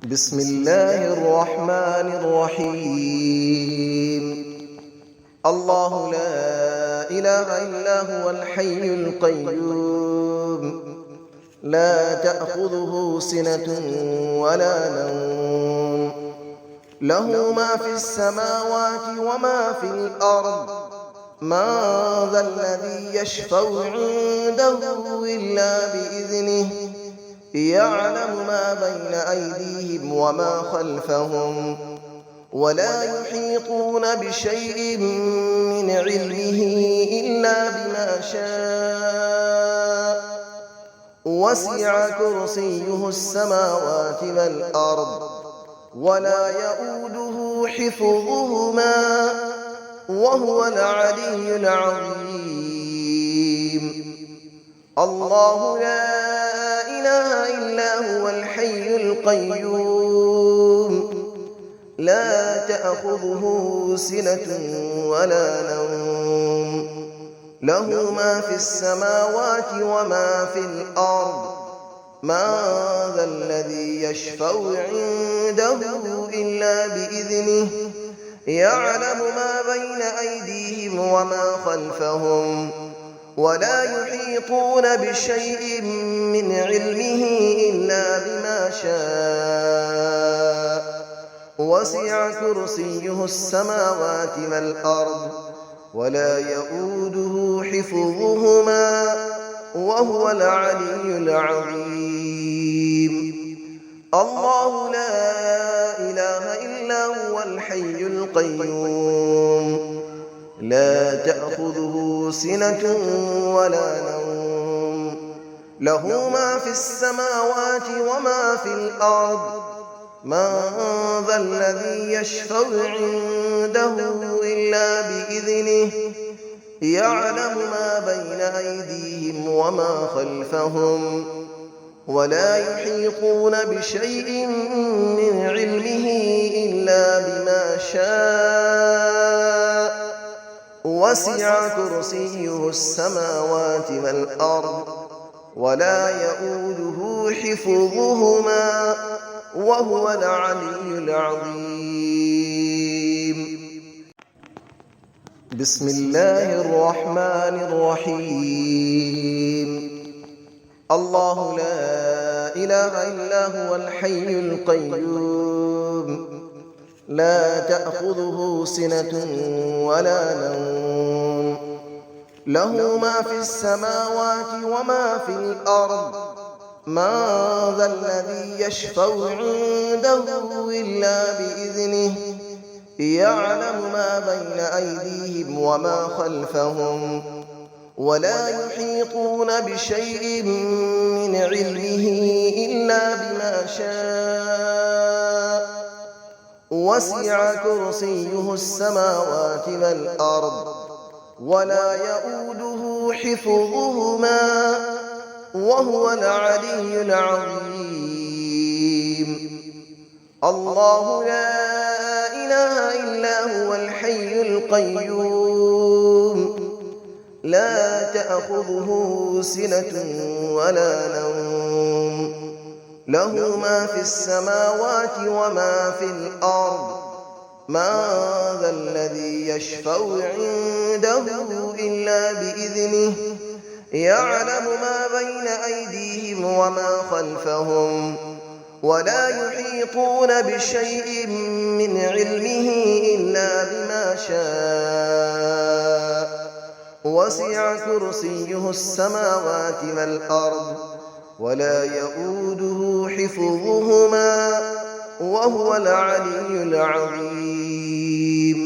بسم الله الرحمن الرحيم. الله لا إله إلا هو الحي القيوم، لا تأخذه سنة ولا نوم، له ما في السماوات وما في الأرض. من ذا الذي يشفع عنده إلا بإذنه، يعلم ما بين أيديهم وما خلفهم، ولا يحيطون بشيء من علمه إلا بما شاء. وسع كرسيه السماوات والأرض، ولا يؤوده حفظهما، وهو العلي العظيم. الله لا إله إلا هو الحي القيوم، لا تأخذه سنة ولا نوم، له ما في السماوات وما في الأرض. من ذا الذي يشفع عنده إلا بإذنه، يعلم ما بين أيديهم وما خلفهم، ولا يحيطون بشيء من علمه إلا بما شاء. وسع كرسيه السماوات والأرض، ولا يؤوده حفظهما، وهو العلي العظيم. الله لا إله إلا هو الحي القيوم، لا تأخذه سنة ولا نوم، له ما في السماوات وما في الأرض. من ذا الذي يشفع عنده إلا بإذنه، يعلم ما بين أيديهم وما خلفهم، ولا يحيطون بشيء من علمه إلا بما شاء. وسع كرسيه السماوات والأرض، ولا يؤوده حفظهما، وهو العلي العظيم. بسم الله الرحمن الرحيم. الله لا إله إلا هو الحي القيوم، لا تأخذه سنة ولا نوم، له ما في السماوات وما في الأرض. من ذا الذي يشفع عنده إلا بإذنه، يعلم ما بين أيديهم وما خلفهم، ولا يحيطون بشيء من علمه إلا بما شاء. وسع كرسيه السماوات والأرض، ولا يؤوده حفظهما، وهو العلي العظيم. الله لا إله إلا هو الحي القيوم، لا تأخذه سنة ولا نوم، له ما في السماوات وما في الأرض. من ذا الذي يشفع عنده إلا بإذنه، يعلم ما بين أيديهم وما خلفهم، ولا يحيطون بشيء من علمه إلا بما شاء. وسع كرسيه السماوات والأرض، ولا يؤوده حفظهما، وهو العلي العظيم.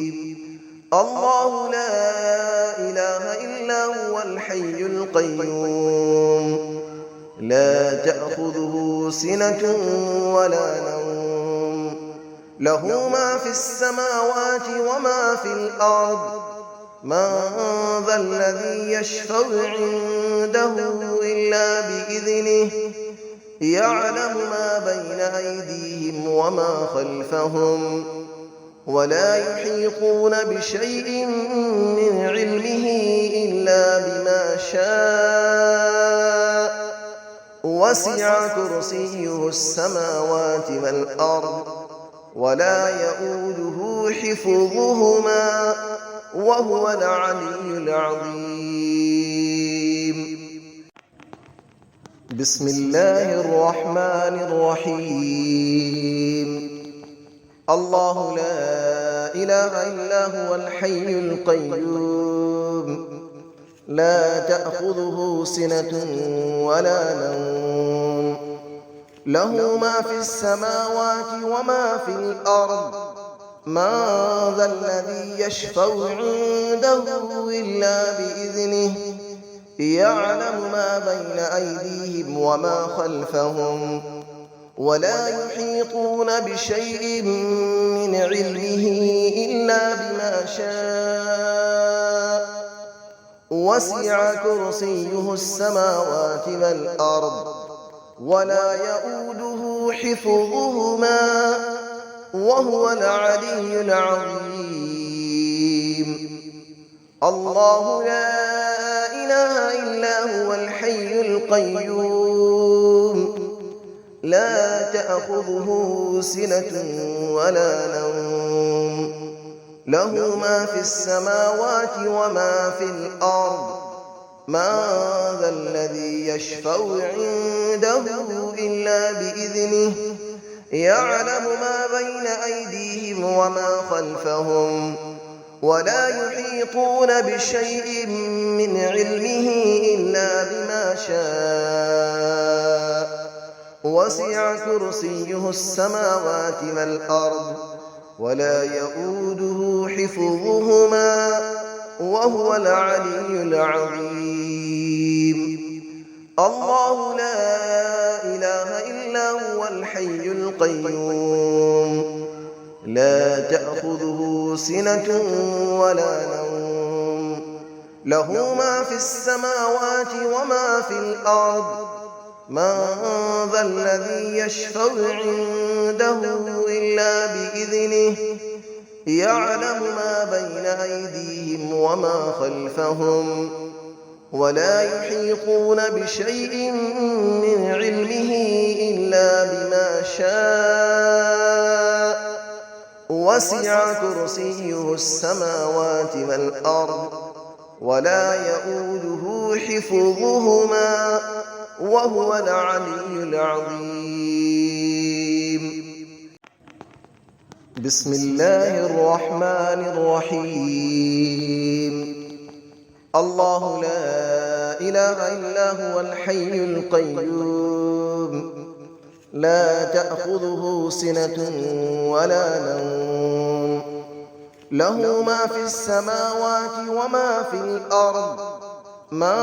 الله لا إله إلا هو الحي القيوم، لا تأخذه سنة ولا نوم، له ما في السماوات وما في الأرض. من ذا الذي يشفع عنده إلا بإذنه، يعلم ما بين أيديهم وما خلفهم، ولا يحيطون بشيء من علمه إلا بما شاء. وسع كرسيه السماوات والأرض ولا يؤوده حفظهما وهو العلي العظيم. بسم الله الرحمن الرحيم. الله لا إله إلا هو الحي القيوم لا تأخذه سنة ولا نوم له ما في السماوات وما في الأرض من ذا الذي يشفع عنده إلا بإذنه يعلم ما بين أيديهم وما خلفهم ولا يحيطون بشيء من علمه إلا بما شاء وسع كرسيه السماوات والأرض ولا يؤوده حفظهما وهو العلي العظيم. الله لا إله إلا هو الحي القيوم لا تأخذه سنة ولا نوم له ما في السماوات وما في الأرض من ذا الذي يشفع عنده إلا بإذنه يعلم ما بين أيديهم وما خلفهم ولا يحيطون بشيء من علمه إلا بما شاء وسع كرسيه السماوات والأرض ولا يؤوده حفظهما وهو العلي العظيم. الله لا إله إلا هو الحي القيوم لا تأخذه سنة ولا نوم له ما في السماوات وما في الأرض من ذا الذي يشفع عنده إلا بإذنه يعلم ما بين أيديهم وما خلفهم ولا يحيطون بشيء من علمه إلا بما شاء وسع كرسيه السماوات والأرض ولا يؤوده حفظهما وهو العلي العظيم. بسم الله الرحمن الرحيم. الله لا إله إلا هو الحي القيوم لا تأخذه سنة ولا نوم له ما في السماوات وما في الأرض من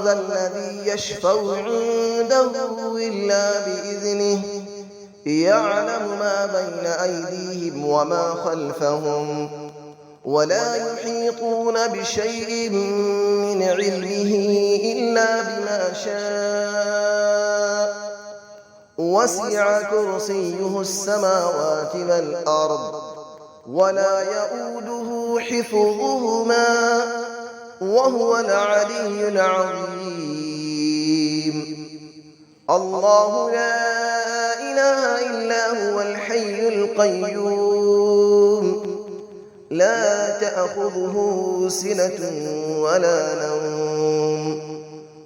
ذا الذي يشفع عنده إلا بإذنه يعلم ما بين أيديهم وما خلفهم ولا يحيطون بشيء من علمه إلا بما شاء وسع كرسيه السماوات والأرض ولا يؤوده حفظهما وهو العلي العظيم. الله لا إله إلا هو الحي القيوم لا تأخذه سنة ولا نوم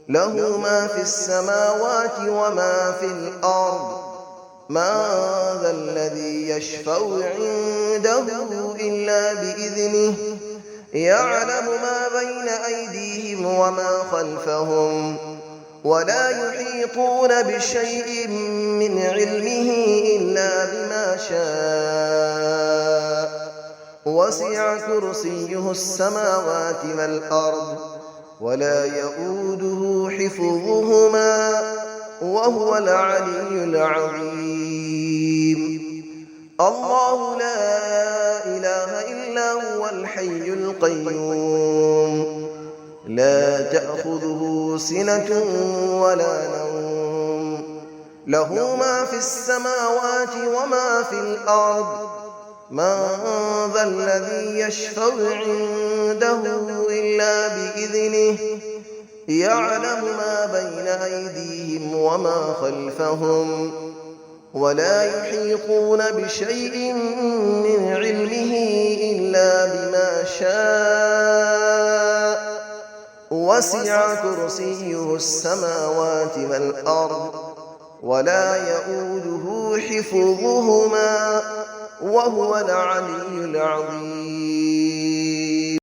له ما في السماوات وما في الأرض من ذا الذي يشفع عنده إلا بإذنه يعلم ما بين أيديهم وما خلفهم ولا يحيطون بشيء من علمه إلا بما شاء وسع كرسيه السماوات والأرض ولا يؤوده حفظهما وهو العلي العظيم. الله لا إله إلا هو الحي القيوم لا تأخذه سنة ولا نوم له ما في السماوات وما في الأرض من ذا الذي يشفع عنده إلا بإذنه يعلم ما بين أيديهم وما خلفهم ولا يحيطون بشيء من علمه إلا بما شاء وسع كرسيه السماوات والأرض ولا يئوده حفظهما وهو العلي العظيم